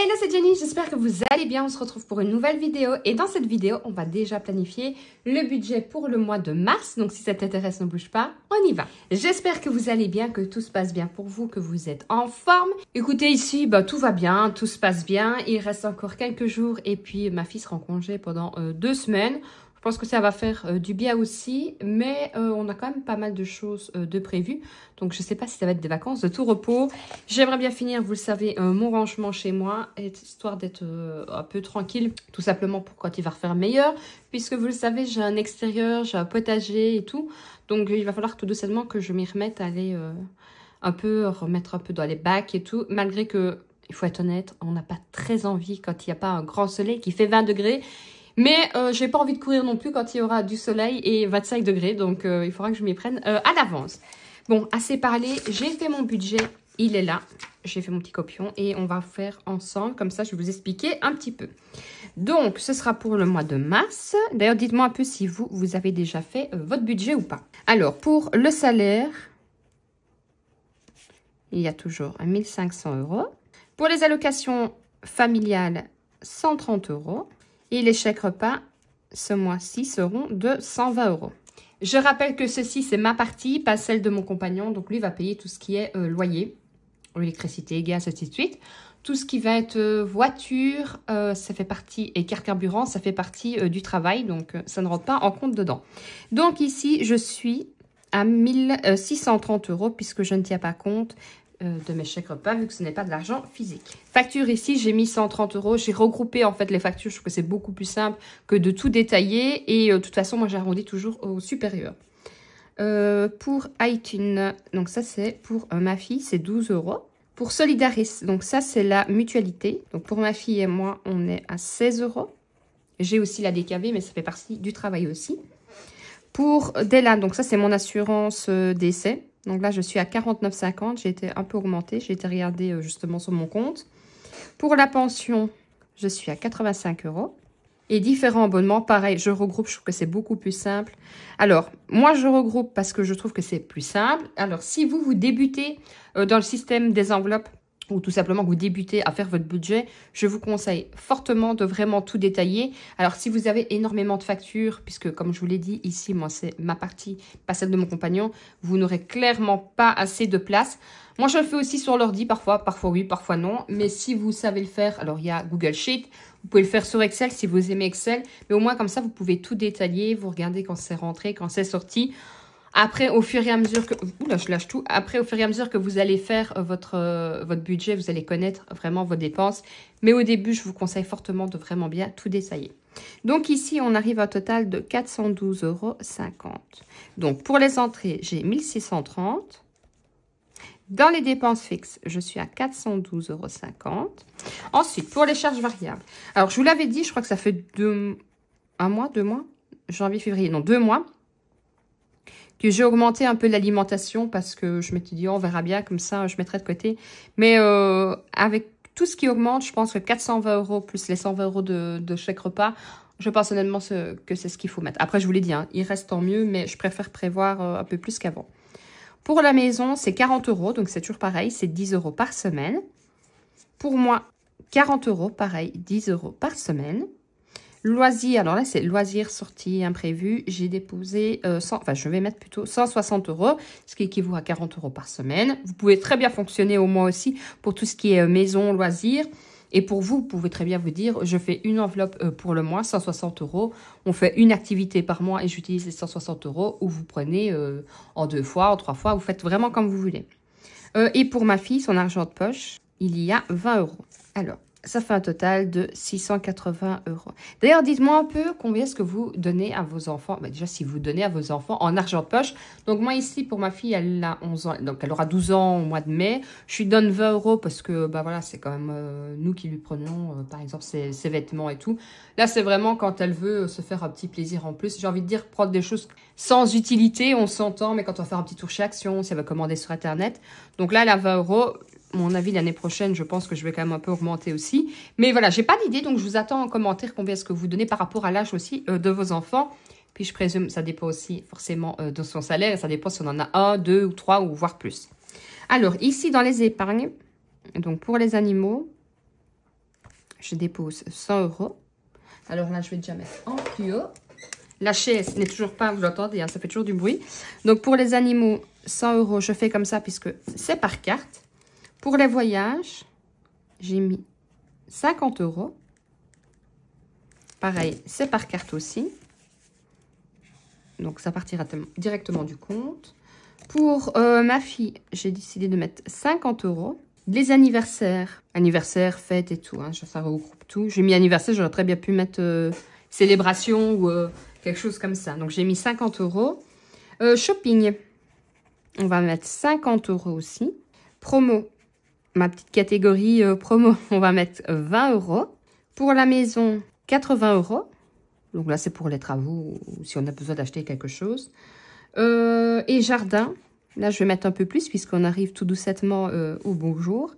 Hello, c'est Jenny, j'espère que vous allez bien. On se retrouve pour une nouvelle vidéo et dans cette vidéo, on va déjà planifier le budget pour le mois de mars. Donc si ça t'intéresse, ne bouge pas, on y va. J'espère que vous allez bien, que tout se passe bien pour vous, que vous êtes en forme. Écoutez, ici, tout va bien, tout se passe bien. Il reste encore quelques jours et puis ma fille sera en congé pendant 2 semaines. Je pense que ça va faire du bien aussi, mais on a quand même pas mal de choses de prévues. Donc, je ne sais pas si ça va être des vacances de tout repos. J'aimerais bien finir, vous le savez, mon rangement chez moi, histoire d'être un peu tranquille. Tout simplement pour quand il va refaire meilleur. Puisque vous le savez, j'ai un extérieur, j'ai un potager et tout. Donc, il va falloir tout doucement que je m'y remette à aller remettre un peu dans les bacs et tout. Malgré que, il faut être honnête, on n'a pas très envie quand il n'y a pas un grand soleil qui fait 20 degrés. Mais j'ai pas envie de courir non plus quand il y aura du soleil et 25 degrés. Donc il faudra que je m'y prenne à l'avance. Bon, assez parlé. J'ai fait mon budget. Il est là. J'ai fait mon petit copion et on va faire ensemble. Comme ça, je vais vous expliquer un petit peu. Donc, ce sera pour le mois de mars. D'ailleurs, dites-moi un peu si vous avez déjà fait votre budget ou pas. Alors, pour le salaire, il y a toujours 1 500 €. Pour les allocations familiales, 130 €. Et les chèques repas, ce mois-ci, seront de 120 €. Je rappelle que ceci, c'est ma partie, pas celle de mon compagnon. Donc, lui va payer tout ce qui est loyer, électricité, gaz, ainsi de suite. Tout ce qui va être voiture, ça fait partie, et carte carburant, ça fait partie du travail. Donc, ça ne rentre pas en compte dedans. Donc, ici, je suis à 1 630 € puisque je ne tiens pas compte de mes chèques repas vu que ce n'est pas de l'argent physique. Facture ici, j'ai mis 130 €. J'ai regroupé en fait les factures. Je trouve que c'est beaucoup plus simple que de tout détailler. Et de toute façon, moi j'arrondis toujours au supérieur. Pour iTunes, donc ça c'est pour ma fille, c'est 12 €. Pour Solidaris, donc ça c'est la mutualité. Donc pour ma fille et moi, on est à 16 €. J'ai aussi la DKV, mais ça fait partie du travail aussi. Pour Della, donc ça c'est mon assurance décès. Donc là, je suis à 49,50 €. J'ai été un peu augmentée. J'ai été regarder justement sur mon compte. Pour la pension, je suis à 85 €. Et différents abonnements, pareil, je regroupe. Je trouve que c'est beaucoup plus simple. Alors, moi, je regroupe parce que je trouve que c'est plus simple. Alors, si vous débutez dans le système des enveloppes, ou tout simplement que vous débutez à faire votre budget, je vous conseille fortement de vraiment tout détailler. Alors, si vous avez énormément de factures, puisque comme je vous l'ai dit, ici, moi, c'est ma partie, pas celle de mon compagnon, vous n'aurez clairement pas assez de place. Moi, je le fais aussi sur l'ordi, parfois oui, parfois non. Mais si vous savez le faire, alors il y a Google Sheet, vous pouvez le faire sur Excel si vous aimez Excel. Mais au moins, comme ça, vous pouvez tout détailler, vous regardez quand c'est rentré, quand c'est sorti. Après, au fur et à mesure que... Oula, je lâche tout. Après, au fur et à mesure que vous allez faire votre budget, vous allez connaître vraiment vos dépenses. Mais au début, je vous conseille fortement de vraiment bien tout détailler. Donc ici, on arrive à un total de 412,50 €. Donc, pour les entrées, j'ai 1 630 €. Dans les dépenses fixes, je suis à 412,50 €. Ensuite, pour les charges variables. Alors, je vous l'avais dit, je crois que ça fait 2 mois, janvier, février, non, 2 mois. Que j'ai augmenté un peu l'alimentation parce que je m'étais dit, on verra bien, comme ça, je mettrai de côté. Mais avec tout ce qui augmente, je pense que 420 € plus les 120 € de chèque repas, je pense honnêtement que c'est ce qu'il faut mettre. Après, je vous l'ai dit, hein, il reste tant mieux, mais je préfère prévoir un peu plus qu'avant. Pour la maison, c'est 40 €, donc c'est toujours pareil, c'est 10 € par semaine. Pour moi, 40 €, pareil, 10 € par semaine. Loisirs, alors là, c'est loisirs, sorties, imprévus. J'ai déposé, je vais mettre plutôt 160 €, ce qui équivaut à 40 € par semaine. Vous pouvez très bien fonctionner au mois aussi pour tout ce qui est maison, loisirs. Et pour vous, vous pouvez très bien vous dire, je fais une enveloppe pour le mois, 160 €. On fait une activité par mois et j'utilise les 160 €. Ou vous prenez en 2 fois, en 3 fois. Vous faites vraiment comme vous voulez. Et pour ma fille, son argent de poche, il y a 20 €. Alors, ça fait un total de 680 €. D'ailleurs, dites-moi un peu combien est-ce que vous donnez à vos enfants. Déjà, si vous donnez à vos enfants en argent de poche. Donc, moi, ici, pour ma fille, elle a 11 ans. Donc, elle aura 12 ans au mois de mai. Je lui donne 20 € parce que, voilà, c'est quand même nous qui lui prenons, par exemple, ses vêtements et tout. Là, c'est vraiment quand elle veut se faire un petit plaisir en plus. J'ai envie de dire, prendre des choses sans utilité, on s'entend. Mais quand on va faire un petit tour chez Action, si elle va commander sur Internet. Donc là, elle a 20 €. Mon avis, l'année prochaine, je pense que je vais quand même un peu augmenter aussi. Mais voilà, j'ai pas d'idée, donc je vous attends en commentaire combien est-ce que vous donnez par rapport à l'âge aussi de vos enfants. Puis je présume, ça dépend aussi forcément de son salaire. Ça dépend si on en a 1, 2 ou 3 ou voire plus. Alors, ici, dans les épargnes, donc pour les animaux, je dépose 100 €. Alors là, je vais déjà mettre en plus haut. La chaise n'est toujours pas, vous l'entendez, hein, ça fait toujours du bruit. Donc pour les animaux, 100 €, je fais comme ça puisque c'est par carte. Pour les voyages, j'ai mis 50 €. Pareil, c'est par carte aussi. Donc ça partira directement du compte. Pour ma fille, j'ai décidé de mettre 50 €. Les anniversaires, fêtes et tout, hein, ça regroupe tout. J'ai mis anniversaire, j'aurais très bien pu mettre célébration ou quelque chose comme ça. Donc j'ai mis 50 €. Shopping, on va mettre 50 € aussi. Promo, ma petite catégorie promo, on va mettre 20 €. Pour la maison, 80 €. Donc là, c'est pour les travaux ou si on a besoin d'acheter quelque chose. Et jardin, là, je vais mettre un peu plus puisqu'on arrive tout doucement au bonjour.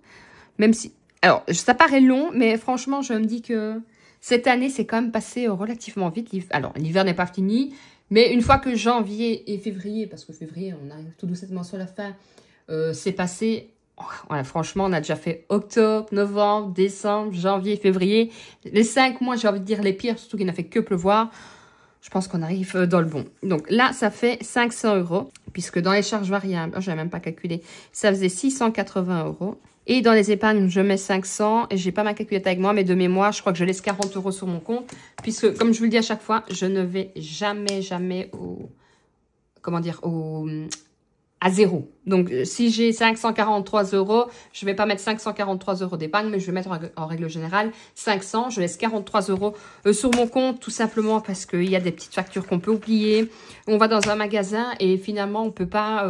Même si... Alors, ça paraît long, mais franchement, je me dis que cette année, c'est quand même passé relativement vite. Alors, l'hiver n'est pas fini, mais une fois que janvier et février, parce que février, on arrive tout doucement sur la fin, c'est passé... Voilà, franchement, on a déjà fait octobre, novembre, décembre, janvier, février. Les 5 mois, j'ai envie de dire les pires, surtout qu'il n'a fait que pleuvoir. Je pense qu'on arrive dans le bon. Donc là, ça fait 500 €, puisque dans les charges variables, je n'ai même pas calculé, ça faisait 680 €. Et dans les épargnes, je mets 500 et j'ai pas ma calculette avec moi, mais de mémoire, je crois que je laisse 40 € sur mon compte, puisque, comme je vous le dis à chaque fois, je ne vais jamais au... Comment dire, à zéro. Donc, si j'ai 543 €, je ne vais pas mettre 543 € d'épargne, mais je vais mettre en règle générale 500. Je laisse 43 € sur mon compte, tout simplement parce qu'il y a des petites factures qu'on peut oublier. On va dans un magasin et finalement, on peut pas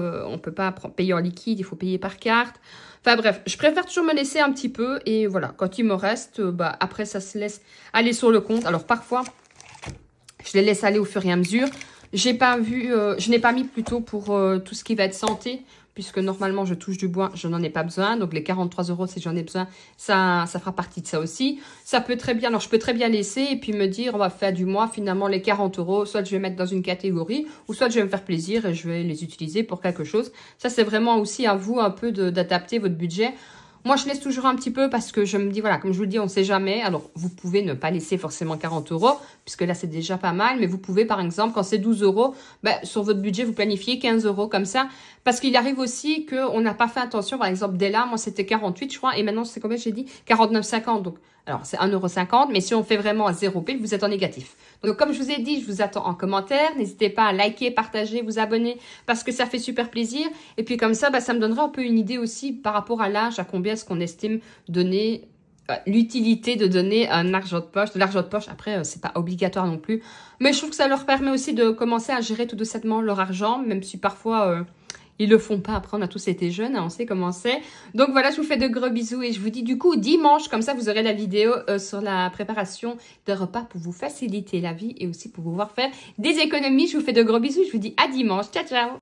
payer en liquide, il faut payer par carte. Enfin bref, je préfère toujours me laisser un petit peu et voilà, quand il me reste, après ça se laisse aller sur le compte. Alors parfois, je les laisse aller au fur et à mesure. Je n'ai pas mis plutôt pour tout ce qui va être santé, puisque normalement je touche du bois, je n'en ai pas besoin. Donc les 43 € si j'en ai besoin, ça fera partie de ça aussi. Ça peut très bien, alors je peux très bien laisser et puis me dire on va faire du mois finalement les 40 €, soit je vais mettre dans une catégorie, ou soit je vais me faire plaisir et je vais les utiliser pour quelque chose. Ça c'est vraiment aussi à vous un peu d'adapter votre budget. Moi, je laisse toujours un petit peu parce que je me dis, voilà, comme je vous le dis, on ne sait jamais. Alors, vous pouvez ne pas laisser forcément 40 €, puisque là, c'est déjà pas mal. Mais vous pouvez, par exemple, quand c'est 12 €, sur votre budget, vous planifiez 15 € comme ça. Parce qu'il arrive aussi qu'on n'a pas fait attention. Par exemple, dès là, moi, c'était 48, je crois. Et maintenant, c'est combien j'ai dit? 49,50. Donc, alors, c'est 1,50 €. Mais si on fait vraiment à 0 pile, vous êtes en négatif. Donc, comme je vous ai dit, je vous attends en commentaire. N'hésitez pas à liker, partager, vous abonner parce que ça fait super plaisir. Et puis, comme ça, ça me donnera un peu une idée aussi par rapport à l'âge, à combien est-ce qu'on estime donner, l'utilité de donner un argent de poche. De l'argent de poche, après, c'est pas obligatoire non plus. Mais je trouve que ça leur permet aussi de commencer à gérer tout doucement leur argent, même si parfois... ils le font pas. Après, on a tous été jeunes, hein, on sait comment c'est. Donc voilà, je vous fais de gros bisous et je vous dis du coup dimanche, comme ça vous aurez la vidéo sur la préparation de repas pour vous faciliter la vie et aussi pour pouvoir faire des économies. Je vous fais de gros bisous, je vous dis à dimanche. Ciao, ciao!